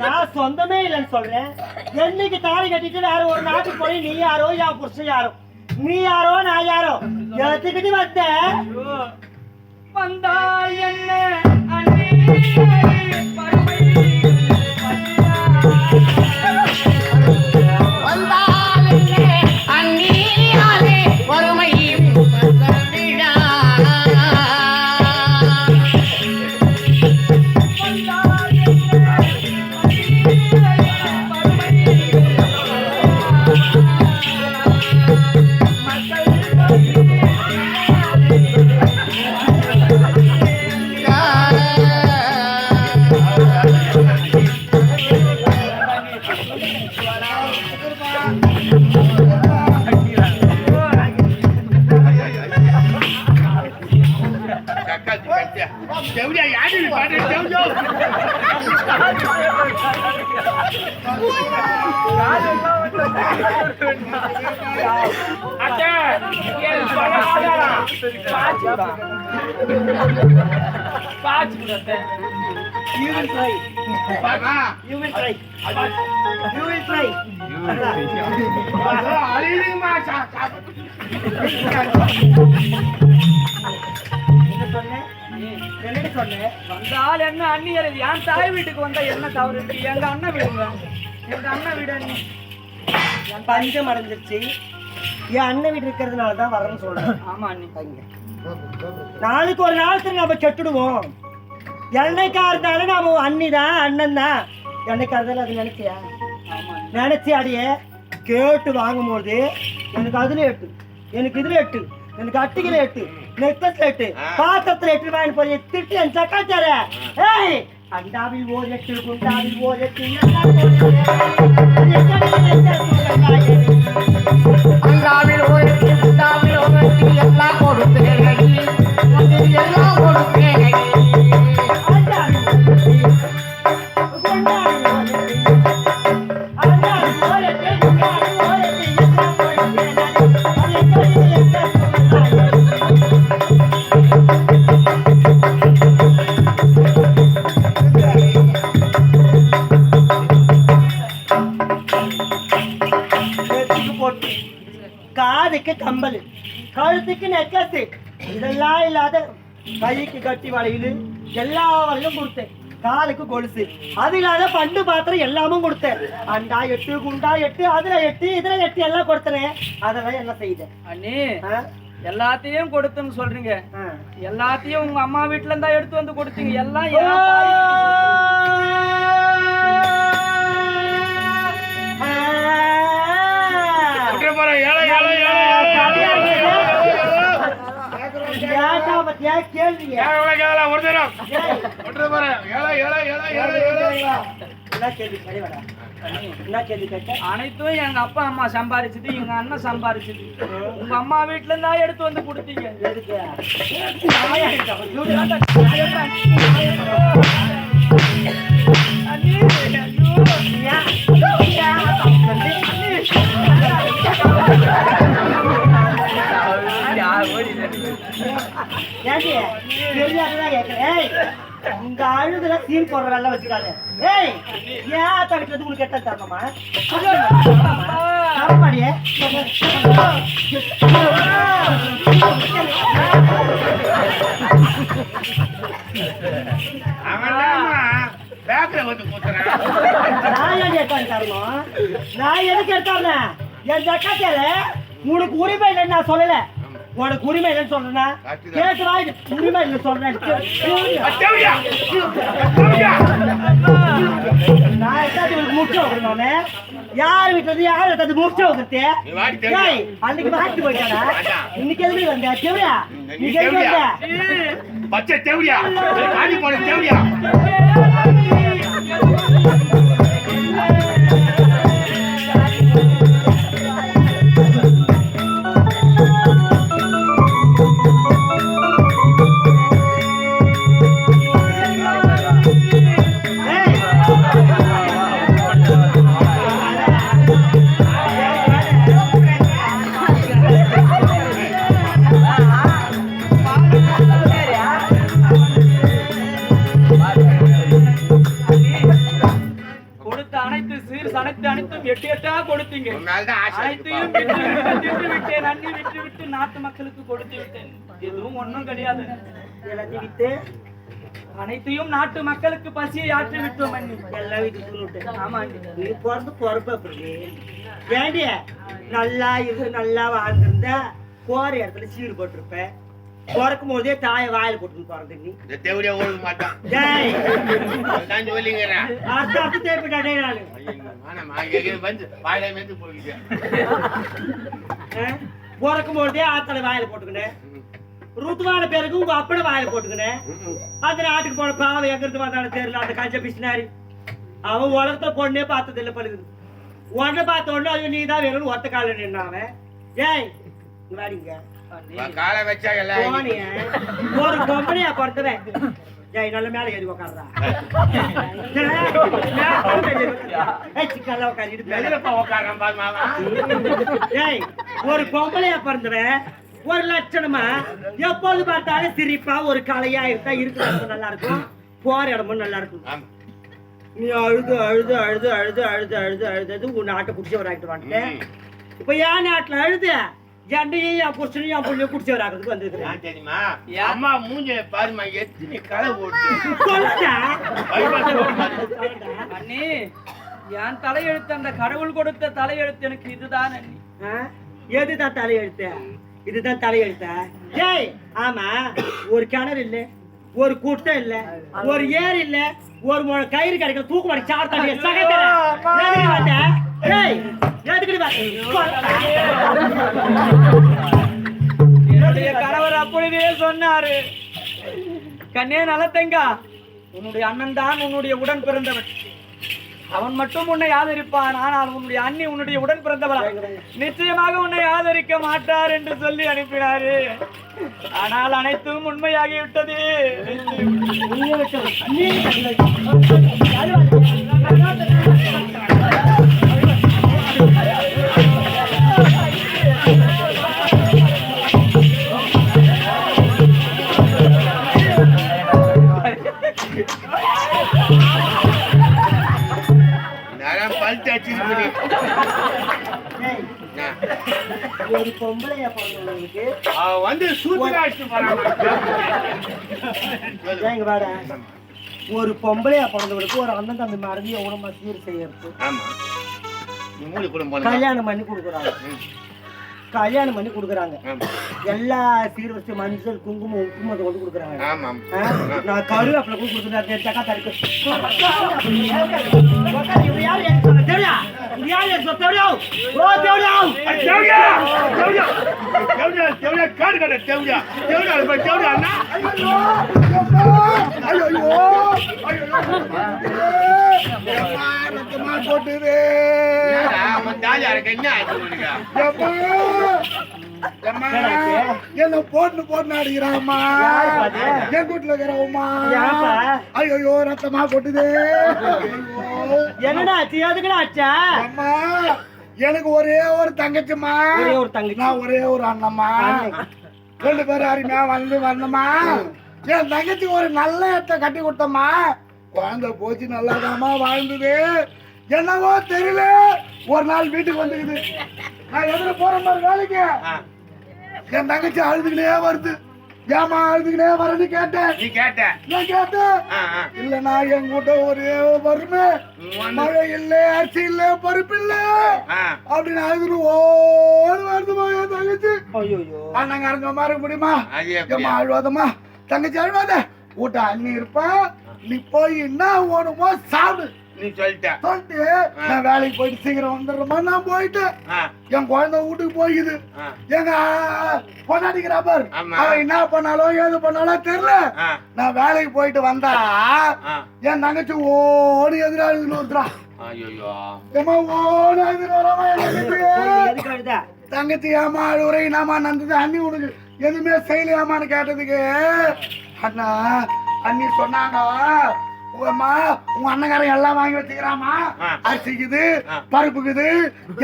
நான் சொந்தமே இல்லைன்னு சொல்றேன். என்னைக்கு தாலி கட்டிட்டு வேற ஒரு நாட்டுக்கு போய் நீ யாரோ என் புருஷன் யாரோ, நீ யாரோ நான் யாரோ எடுத்துக்கிட்டு வந்தா என்ன வந்தால் என்ன அண்ணியர் என் தாய் வீட்டுக்கு வந்தா என்ன தவறு இருக்கு? எங்க அண்ணன் வீடுங்க, எங்க அண்ணன் வீடு என் பஞ்சம் அடைஞ்சிருச்சு. என் அண்ணன் வீடு இருக்கிறதுனாலதான் வரேன்னு சொல்றேன். ஆமா அண்ணி, நாளைக்கு ஒரு நாளுக்கு நம்ம கெட்டுடுவோம். என்னைக்கா இருந்தாலும் நாம அண்ணிதான் அண்ணன் தான். என்னைக்கா இருந்தாலும் அது நினைச்சியா? நினைச்சி அடியே கேட்டு வாங்கும் போது எனக்கு அதுல 8, எனக்கு இதுல 8, எனக்கு அட்டிகளை 8, நெக்லஸ்ல 8, பாத்திரத்துல 8 வாங்கி போய் திட்டு என் சக்காச்சார. ஏய் அண்டாவில் ஓர் 8, குண்டாவில் ஓர் 8, அண்டாவில் ஓர் 8, குண்டாவில் ஓர் 8 எல்லாம் கொடுத்தேன், எல்லாம் கொடுத்தேன். காதுக்கு கம்பல், கழுத்துக்கு நெக்லஸ், இதெல்லாம் இல்லாத கைக்கு கட்டி வளையல் எல்லா வளையலும் கொடுத்தேன். காலுக்கு கொலுசு, அது இல்லாத பண்டு பாத்திரம் எல்லாமும் கொடுத்தேன். அண்டா 8, குண்டா 8, அதுல 8, இதுல 8 எல்லாம் கொடுத்தேன். அதெல்லாம் என்ன செய்த அண்ணி? எல்லாத்தையும் கொடுத்துன்னு சொல்றீங்க, எல்லாத்தையும் உங்க அம்மா வீட்டுல இருந்தா எடுத்து வந்து கொடுத்தீங்க. எல்லாம் அனைத்தும் எங்க அப்பா அம்மா சம்பாரிச்சது, எங்க அண்ணன் சம்பாரிச்சது. உங்க அம்மா வீட்டுல இருந்தா எடுத்து வந்து கொடுத்தீங்க. உங்க அழுதுல சீன் போடுற வேலை வச்சுக்காது. ஏய் ஏன் தடுக்கிறது உங்களுக்கு கெட்ட தரணுமா? தரமாடியே தரணும். நான் எதுக்கு எடுத்தாருனேன்? என் ஜக்காத்தியால உனக்கு உரிமை இல்லைன்னு நான் சொல்லல. உனக்கு உரிமை இல்லைன்னு சொல்றேன்னா கேட்டு வாங்கி உரிமை இல்லை சொல்றேன். நான் எட்டாவது முடிச்சு வைக்கிறேன். யார் வீட்டுல இருந்து யார் எட்டாவது முடிச்சு வைக்கிறது? அன்னைக்கு மாட்டி போயிட்டானா? இன்னைக்கு எதுக்கு வந்த தேவையா? நீ கேட்க பச்சை தேவையா? காலி போன தேவையா? சொல்றீங்க உன்னால்தான் ஆசை அனைத்தையும் விட்டு விட்டேன் அண்ணி விட்டு நாட்டு மக்களுக்கு கொடுத்து விட்டேன் எதுவும் ஒண்ணும் கிடையாது எல்லாத்தையும் வித்து அனைத்தையும் நாட்டு மக்களுக்கு பசியை ஆற்றி விட்டோம் அண்ணி எல்லாம் விட்டு ஆமா அண்ணி நீ பிறந்து பொறுப்பு அப்படி ஏண்டிய நல்லா இருந்து நல்லா வாழ்ந்திருந்தா போற இடத்துல சீடு போட்டிருப்ப பிறக்கும் போதே தாயை வாயில போட்டு பிறந்த நீ இந்த தேவடியா ஓடுக மாட்டான் டேய் அதான் சொல்லிங்கிறேன் அர்த்தம் தேப்பிட்டாடே நானு வந்து வாயில மேத்து போயிட்டேன் பிறக்கும் போதே ஆத்தலை வாயில போட்டுக்கினேன் ருத்துவான பேருக்கு உங்க அப்பட வாயில போட்டுக்கினேன் அந்த நாட்டுக்கு போன பாவம் எங்க இருந்து வந்தாலும் தெரியல அந்த கஞ்ச பிசினாரி அவன் உலகத்துல பொண்ணே பார்த்தது இல்ல பழுகுது உடனே பார்த்த உடனே அது நீ தான் வேணும்னு ஒத்த கால நின்னாவன் ஏய் வாடிங்க காலை வச்சா எல்லாம் போனிய ஒரு பொம்பளையா பிறந்தவன் ஏய் நல்ல மேல ஏறி உக்காடுறா சிக்கல்ல உட்காந்துட்டு உட்காரம் பாருமாவா ஏய் ஒரு பொம்பளையா பிறந்தவன் ஒரு லட்சணமா எப்போது பார்த்தாலும் சிரிப்பா ஒரு கலையா இருக்கா இருக்கிறது நல்லா இருக்கும் போற இடமும் நல்லா இருக்கும் நீ அழுது அழுது அழுது அழுது அழுது அழுது அழுது உன் நாட்டை குடிச்சவர் ஆகிட்டு வந்துட்டேன் இப்ப என் நாட்டுல அழுது என்னையும் என் புருஷனையும் என் புள்ளையும் குடிச்சவர் ஆகிறதுக்கு வந்துருக்கிறேன் தெரியுமா அம்மா மூஞ்ச பாருமா எத்தனை களை ஓட்டு அண்ணி என் தலையெழுத்து அந்த கடவுள் கொடுத்த தலையெழுத்து எனக்கு இதுதான் அண்ணி எதுதான் தலையெழுத்த இதுதான் தலையெழுத்த ஏய் ஆமா ஒரு கிணறு இல்ல ஒரு கூட்டம் இல்ல ஒரு ஏர் இல்ல ஒரு கயிறு கிடைக்கல தூக்கு மாடி சார்த்தாடிய என்னுடைய கணவர் அப்பொழுதே சொன்னாரு கண்ணே நலத்தங்கா உன்னுடைய அண்ணன் தான் உன்னுடைய உடன் பிறந்தவன் அவன் மட்டும் உன்னை ஆதரிப்பான் ஆனால் உன்னுடைய அண்ணி உன்னுடைய உடன் பிறந்தவளா நிச்சயமாக உன்னை ஆதரிக்க மாட்டார் என்று சொல்லி அனுப்பினாரு ஆனால் அனைத்தும் உண்மையாகிவிட்டது ஒரு பொம்பளையா பிறந்தவங்களுக்கு வந்து சூத்திராஷ்டு ஒரு பொம்பளையா பிறந்தவங்களுக்கு ஒரு அண்ணன் தம்பி மறந்து எவ்வளவு சீர் செய்யறது கல்யாணம் பண்ணி கொடுக்குறாங்க கல்யாணம் பண்ணி கொடுக்குறாங்க எல்லா சீர்வரிசை மஞ்சள் குங்குமம் உப்புமத்தை கொண்டு கொடுக்குறாங்க நான் கருவேப்பிலை கூட கொடுக்குறேன் தக்கா தடுக்கு என்ன போட்டு அடிக்கிறாம்மா என் வீட்டுல இருக்கிறவமா ஐயோ ரத்தமா கொட்டுதே என்னடா ஆச்சு எதுக்குடா ஆச்சா அம்மா எனக்கு ஒரே ஒரு தங்கச்சிம்மா ஒரு தங்கச்சி நான் ஒரே ஒரு அண்ணம்மா 2 பேரும் அருமையா வந்தம்மா என் தங்கச்சி ஒரு நல்ல இடத்த கட்டி கொடுத்தம்மா குழந்தை போச்சு நல்லாதாம்மா வாழ்ந்தது என்னவோ தெரியல ஒரு நாள் வீட்டுக்கு வந்துக்குது நான் எதுல போற மாதிரி வேலைக்கு என் தங்கச்சி அழுதுகிட்டே வருது ஏமா அழுதுகிட்டே வரன்னு கேட்டேன் நீ கேட்ட நான் கேட்டேன் இல்லனா என் கூட ஒரே வறுமை மழை இல்ல அரிசி இல்ல பருப்பு இல்ல அப்படின்னு அழுது ஓடு வருதுமா என் தங்கச்சி அண்ணங்க அரைஞ்ச மாதிரி முடியுமா ஏமா அழுவாதம்மா தங்கச்சி அழுவாத வீட்டை அண்ணி இருப்பா நீ போய் என்ன ஓடுமோ சாப்பிடு நீ சொல்லிட்டு நான் வேலைக்கு போயிட்டு சீக்கிரம் வந்துடுறமா நான் போயிட்டு என் குழந்தை வீட்டுக்கு போயிது எங்க பொண்ணாடிக்கிறா பாரு அவன் என்ன பண்ணாலும் ஏது பண்ணாலும் தெரியல நான் வேலைக்கு போயிட்டு வந்தா என் தங்கச்சி ஓடி எதிராளி ஊத்துறா ஏமா ஓடி எதிராமா தங்கச்சி ஏமா அழுவுற என்னமா நந்தது அண்ணி உனக்கு எதுவுமே செய்யலையாமான்னு கேட்டதுக்கு அண்ணா அண்ணி சொன்னாங்க உங்க அண்ணங்காரன் எல்லாம் வாங்கி வச்சுக்கிறாமா அரிசிக்குது பருப்புக்குது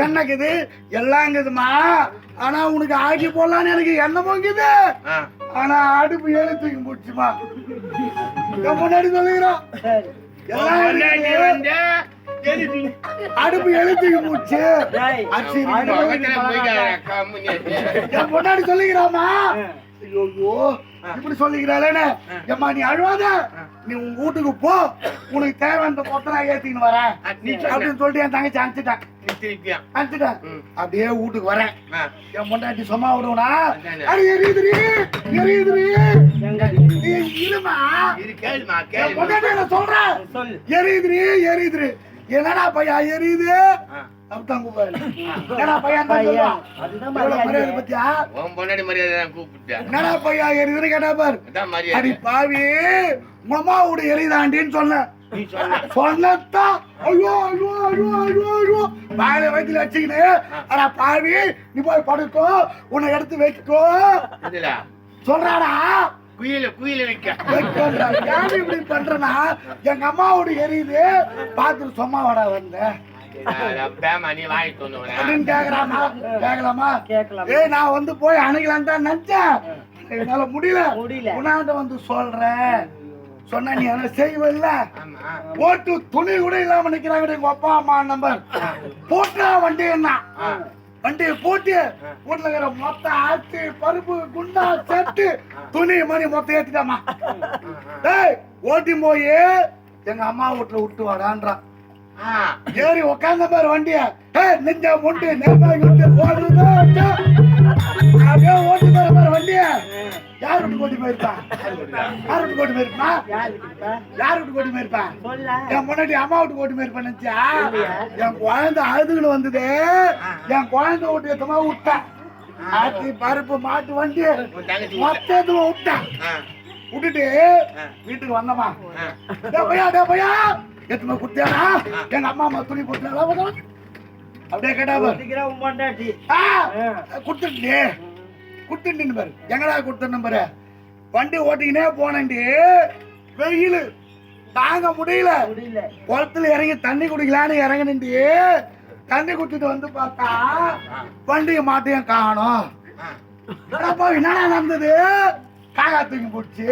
எண்ணெய்க்குது எல்லாம் இருக்குதுமா ஆனா உனக்கு ஆக்கி போடலான்னு எனக்கு எண்ணெய் போங்குது ஆனா அடுப்பு எழுத்துக்கு முடிச்சுமா முன்னாடி சொல்லுகிறோம் எல்லாம் அடுப்பு எழுத்துக்கு மூச்சு டேய், என் பொண்டாடி சொல்லிக்கிறாமா ஐயோ இப்படி சொல்லிக்கிறாளேன்னு ஏம்மா நீ அழுவாத நீ உங்க வீட்டுக்கு போ உனக்கு தேவையான கொத்தனா ஏத்தின்னு வரேன் அப்படின்னு சொல்லிட்டு என் தங்கச்சி அனுப்பிச்சிட்டேன் அப்படியே வீட்டுக்கு வரேன் என் பொண்டாட்டி சும்மா விடுவனா அது எரியுதுரி இருமா என் பொண்டாட்டி என்ன சொல்றேன் சொல்லு. எரியுதுரி என்னடா பையா எரியுது அப்படிதான் கூப்பிடுறேன் என்னடா பையன் தான் சொல்லுவான். அதுதான் எவ்வளவு மரியாதை மரியாதை. பத்தியா மரியாதை கூப்பிட்டேன் என்னடா பையா எரியுதுன்னு கேட்டா பாரு அடி பாவி உங்க அம்மாவோட எரியுதாண்டின்னு சொன்னேன் சொன்னதான் ஐயோ ஐயோ ஐயோ ஐயோ ஐயோ வாயில வயிற்றுல வச்சுக்கினு அடா பாவி நீ போய் படுக்கோ உன்னை எடுத்து வைக்கோ சொல்றாடா குயில வைக்க ஏன் இப்படி பண்றனா எங்க அம்மாவோட எரியுது பாத்துட்டு சும்மா வாடா வந்தேன் நீ வாங்கிட்டு வந்து அப்படின்னு கேக்குறாமா கேட்கலாமா கேட்கலாம். ஏய் நான் வந்து போய் அணைக்கலாம் தான் நினைச்சேன் என்னால முடியல முடியல. உன்னாண்ட வந்து சொல்றேன் சொன்னா நீ என்ன செய்வல்ல போட்டு துணி கூட இல்லாம நிக்கிறாங்க எங்க அப்பா அம்மா நம்பர் போட்டா வண்டி என்ன வண்டியை போட்டு வீட்டுல இருக்கிற மொத்த ஆச்சு பருப்பு குண்டா செட்டு துணி மணி மொத்தம் ஏத்திட்டாமா டேய் ஓட்டி போய் எங்க அம்மா வீட்டுல விட்டு வாடான்றான் ஏறி உட்கார்ந்த மாதிரி வண்டிய நெஞ்ச முண்டு நெருப்பாக்கி விட்டு ஓடுறதா அப்படியே ஓட்டி போற மாதிரி வண்டிய யார் விட்டு ஓட்டி போயிருப்பா யார் விட்டு ஓட்டி போயிருப்பா யார் விட்டு ஓட்டி போயிருப்பா சொல்லு. என் முன்னாடி அம்மா விட்டு ஓட்டி போயிருப்பா நினைச்சா என் குழந்தை அழுதுன்னு வந்தது என் குழந்தை ஓட்டி எத்தமா விட்டேன் ஆத்தி பருப்பு மாட்டு வண்டி மொத்தத்துல விட்டேன் விட்டுட்டு வீட்டுக்கு வந்தமா டே பையா எத்தனை குத்தியாடா எங்க அம்மா அம்மா துணி போட்டாளா அப்படியே கேட்டா ஒட்டிக்கிற உன் பொண்டாட்டி. குடுத்துட்டு பாரு எங்கடா கொடுத்த நம்பரு வண்டி ஓட்டிக்கினே போனேன்டி வெயில் தாங்க முடியல முடியல. குளத்துல இறங்கி தண்ணி குடிக்கலான்னு இறங்கினேன்டி தண்ணி குடிச்சிட்டு வந்து பார்த்தா வண்டியை மாட்டையும் காணோம் என்னடா நடந்தது காகா தூக்கி போச்சு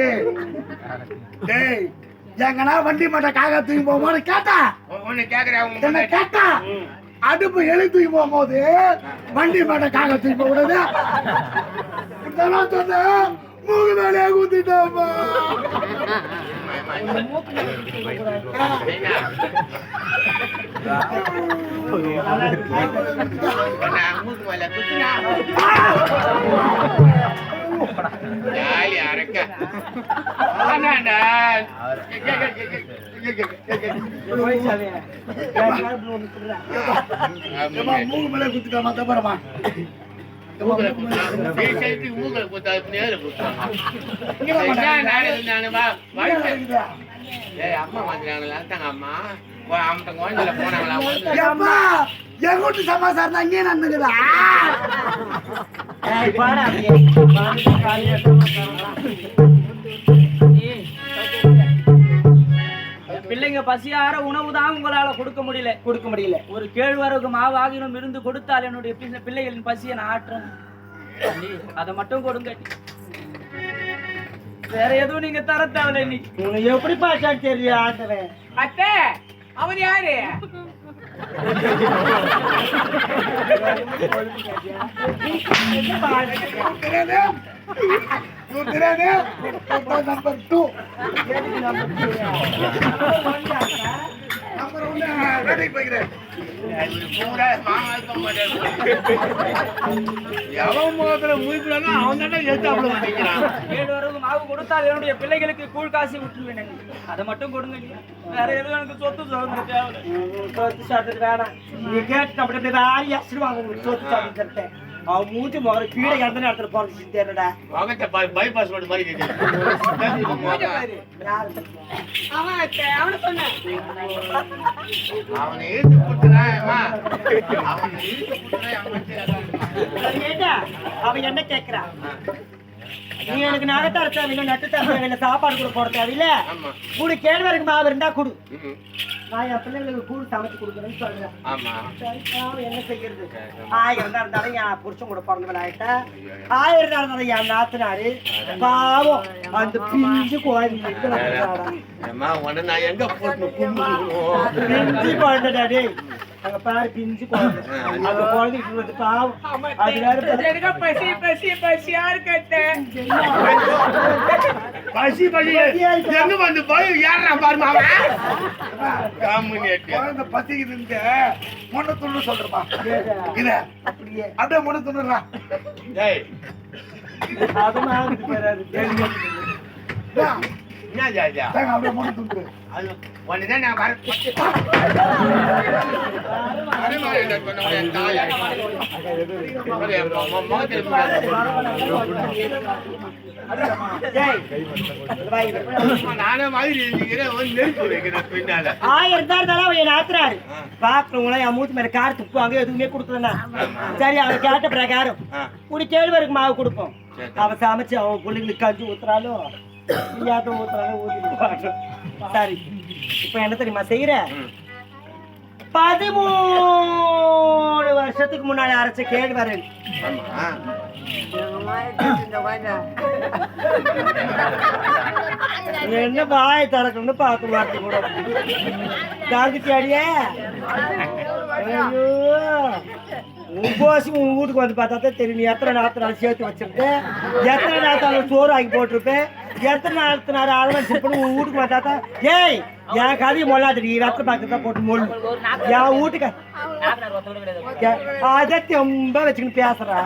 டேய் எங்கன்னா வண்டி மாட்ட காகா தூக்கி போகும்போது கேட்டா என்ன கேட்டா அடுப்பு எழுதி தூக்கி போகும்போது வண்டி மாட்ட காகா தூக்கி போக கூடாது சொன்ன மூக்கு மேலே ஊத்திட்டாமா மூக்கு மேலே குத்திட்டாமா தப்பறமா என் வீட்டு சமாசாரம் தான் இங்கே நடந்துக்குதா ஏய், பாடா அப்படியே. பாடிட்டு காலையில பிள்ளைங்க பசியார உணவு தான் உங்களால கொடுக்க முடியல ஒரு கேழ்வரகு மாவு ஆகினும் இருந்து கொடுத்தால் என்னுடைய பிள்ளைகளின் பசியை நான் ஆற்றேன் அதை மட்டும் கொடுங்க வேற எதுவும் நீங்க தர தேவையில்லை இன்னைக்கு உனக்கு எப்படி பாஷா தெரியும் ஆண்டவன்? அத்தை அவர் யாரு நம்பர் 2 நம்பர் 1 வேலைக்கு போய்க்கிறேன் கேழ்வரகு மாவு கொடுத்தால் என்னுடைய பிள்ளைகளுக்கு கூழ் காசி விட்டுருவேன் அதை மட்டும் கொடுங்க வேற எதுவும் எனக்கு சொத்து சுதந்திரம் தேவை சொத்து சாப்பிட்டு வேணாம். நீ கேட்டு அப்படி வேலையை அசிடுவாங்க உங்களுக்கு சொத்து சாப்பிட்டு. அவன் மூச்சு முகர கீழே எந்த நேரத்துல போறது என்னடா பைபாஸ் ரோடு மாதிரி அவனை சொன்னேன் அவனை இழுத்து போட்டுறான் ஏண்டா அவன் என்ன கேட்கிறான்? நீ எனக்கு நகத்தார தேவையில்லை, நட்டு தேவையில்லை, சாப்பாடு கூட போட தேவையில்லை. குடு, கேழ்வரகு மாவு இருந்தா குடு. நான் என் பிள்ளைங்களுக்கு கூழ் சமைச்சு கொடுக்குறேன்னு சொல்றேன். ஆமா சரி, பாவம் என்ன செய்யறது? 1000 தான் இருந்தாலும் என் புருஷன் கூட பிறந்தவன் ஆயிட்டேன். 1000 தான் இருந்தாலும் என் நாத்தனாரு பாவம் அந்த பிஞ்சு குழந்தைங்களுக்கு வந்துட்டாடா. அம்மா உன்னை நான் எங்க போட்டு கும்பிடுவோம்? பிஞ்சு குழந்தைடா டேய். அங்க பாரு பிஞ்சு குழந்தை. அந்த குழந்தைக்கு வந்து பாவம். அது வேற எனக்கு பசியா இருக்கட்டே. பசி பசி எங்க வந்து போய் ஏறா பாரு மாமா. காமுனேட்டு குழந்தை பசிக்குதுங்க முன்ன துண்ணு சொல்றப்பா இத அப்படியே அப்படியே முன்ன துண்ணுறா. டேய் அதுவும் ஆகுது பேராது. என்ன ஜாஜா அப்படியே முன்ன துண்டு. அது ஒண்ணுதான் நான் வர நானே மாதிரி நெருப்பு வைக்கிறேன் பின்னால 1000 தான் இருந்தாலும் என் ஆத்துறாரு பாக்குறவங்களாம் என் மூத்து மேல கார் துப்புவாங்க. எதுவுமே கொடுக்கலண்ணா. சரி அவன் கேட்ட பிரகாரம் ஒரு கேழ்வரகு மாவு கொடுப்போம். அவன் சமைச்சு அவன் பிள்ளைங்களுக்கு கஞ்சி ஊத்துறாலும் ஊத்துறாலும் ஊத்திட்டு. சரி இப்ப என்ன தெரியுமா செய்யற? 13 வருஷத்துக்கு முன்னாடி அரைச்ச கேழ்வரகு. என்ன பாய் திறக்கணும்னு பார்க்க மாட்டேன் கூட தாங்கிச்சு அடியே. ஐயோ உன் வீட்டுக்கு வந்து பார்த்தா தான் தெரியும். நீ எத்தனை நாள் சேர்த்து வச்சிருப்பேன், எத்தனை நாள் சோறு ஆக்கி போட்டிருப்பேன், எத்தனை நாள் அலவன்ஸ் பண்ணி உன் வீட்டுக்கு வந்தா தான். ஏய் என் கதையை மொல்லாது வெத்தலை பாக்கு தான் போட்டு மொழு என் வீட்டுக்கு அதை ரொம்ப வச்சுக்கிட்டு பேசுறா.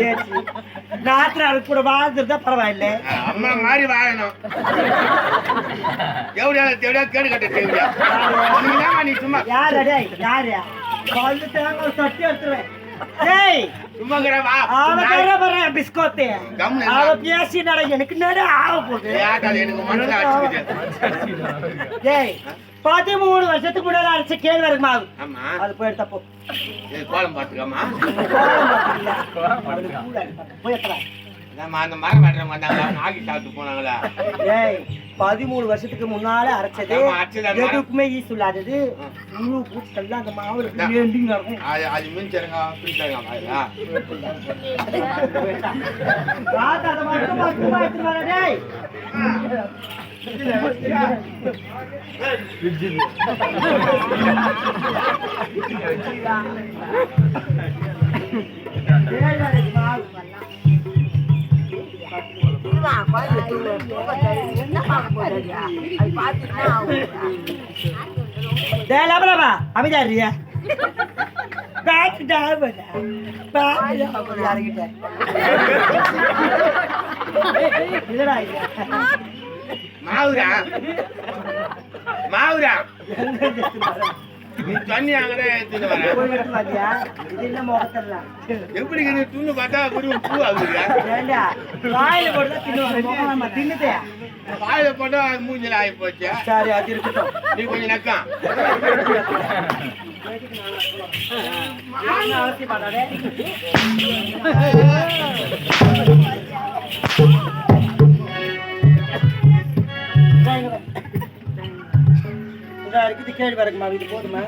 ஏச்சு நாத்தினாருக்கு கூட வாழ்ந்துருந்தா பரவாயில்ல. அம்மா மாதிரி வாழணும். எவ்வளோ தேவையா கேடு கட்ட தேவையா நீ சும்மா யாரு அடே யாரு வந்து தேங்காய் தட்டி எடுத்துருவேன். ஏய் சும்மா பிஸ்கோத்து அவ பேசி நட எனக்கு நட ஆக போகுது. எனக்கு மனசுல ஆச்சுக்குது. ஏய் 13 வருஷத்துக்கு முன்னாடி அரைச்ச கேழ்வரகு மாவு. ஆமா அது போய் எடுத்தப்போ கோலம் பாத்துக்காமா போய் எத்தா அந்த மரம் வெட்டுற மாட்டாங்களா ஆகி சாப்பிட்டு போனாங்களா? ஏய் 13 வருஷத்துக்கு முன்னால அரைச்சது எதுக்குமே யூஸ் இல்லாதது. முழு பூச்செல்லாம் அந்த மாவுல இருக்கும். அது மின்சருங்க பிடிச்சாங்க அமைதியா மாவுரா மாவுரா நீ தண்ணி அங்கே எடுத்துட்டு வர எப்படி துண்ணு பார்த்தா ஒரு பூ ஆகுதுயா? வாயில போட்டா மூஞ்சில ஆகி போச்சு. சரி அது இருக்கட்டும். நீ கொஞ்சம் நக்கா அவசியம் பண்ணாதே. கேழ்வரகு மாவு இது போதுமா?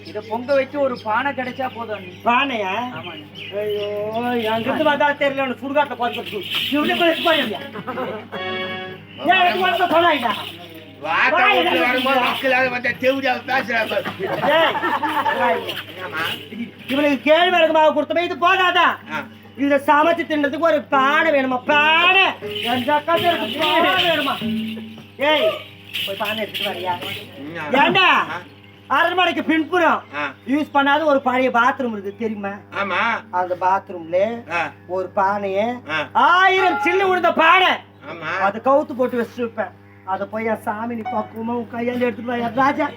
இத பொங்க வச்சு ஒரு பானை கிடைச்சா போதும். பானையா? ஐயோ எங்கிருந்து பார்த்தா தெரியல. சுடுகாட்டில் பார்த்து சொன்னாயிட்டா இவனுக்கு கேழ்வரகு மாவு கொடுத்தமே இது போதாதான். இதுல சமைச்சு தின்னதுக்கு ஒரு பானை வேணுமா? பானை வேணுமா? ஏய் போய் பானை எடுத்துட்டு வரியா? ஏண்டா அரண்மனைக்கு பின்புறம் யூஸ் பண்ணாத ஒரு பழைய பாத்ரூம் இருக்கு தெரியுமா? அந்த பாத்ரூம்ல ஒரு பானைய 1000 சில்லு விழுந்த பானை அதை கவுத்து போட்டு வச்சிருப்பேன். அத போய் என் சாமி நீ பக்குவமா உன் கையால எடுத்துட்டு வா ராஜா.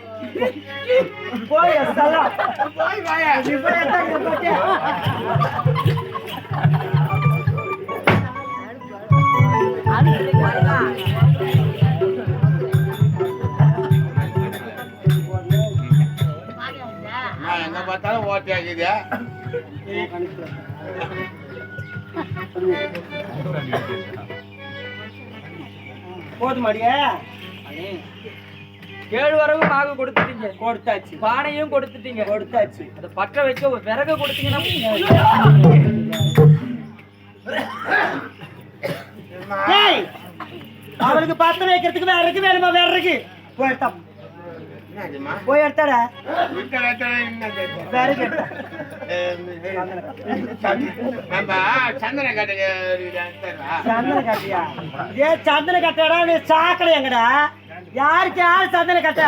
போய் சலாம் போய் வாயா நீ போய் எடுத்து எங்க பார்த்தாலும் ஓட்டி ஆகுது. போதுமாடியா? கேழ்வரகு மாவு கொடுத்துட்டீங்க, கொடுத்தாச்சு பானையும் கொடுத்துட்டீங்க, கொடுத்தாச்சு. அதை பற்ற வைக்க ஒரு விறகு கொடுத்தீங்கன்னா டேய், அவளுக்கு பத்த வைக்கிறதுக்கு விறகு வேணுமா? விறகு போய் எடுத்தா, என்னதுமா போய் எடுத்தாடா வீட்டை வைத்தா என்னது விறகு எடுத்தா. நம்ம சந்தன கட்டுங்க சந்தன கட்டியா? ஏ சந்தன கட்டடா, நீ சாக்கடை எங்கடா? யாருக்கு யாரு சந்தன கட்ட?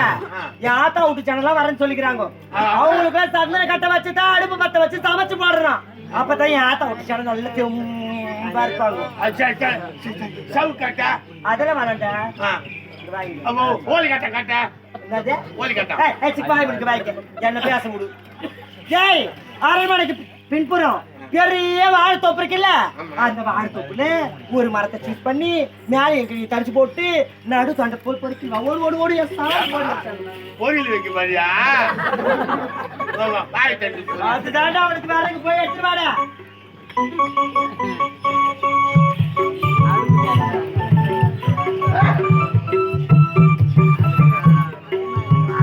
யாத்தா விட்டு சேனல்லாம் வரேன்னு சொல்லிக்கிறாங்க. அவங்களுக்கு சந்தன கட்ட வச்சுதான் அடுப்பு பத்த வச்சு சமைச்சு போடுறான். அப்பதான் யாத்தா விட்டு சேனல் நல்ல தெம்பா இருப்பாங்க. சவு கட்டா அதெல்லாம் வேணாண்டா. ஓலி கட்ட கட்ட என்னது? ஓலி கட்டா என்ன பேச முடி. ஜெய், அரண்மனைக்கு பின்புறம் பெரிய வாழைத்தோப்பு இருக்குல்ல, அந்த வாழைத்தோப்புல ஒரு மரத்தை சீஸ் பண்ணி மேல எங்க தடிச்சு போட்டு நடு தொண்டை போய் பொறுக்கி ஓடு ஓடு ஓடி கோயில் வைக்க பாரியா அதுதாண்டா அவனுக்கு வேலைக்கு போய் எடுத்துட்டு வாடா.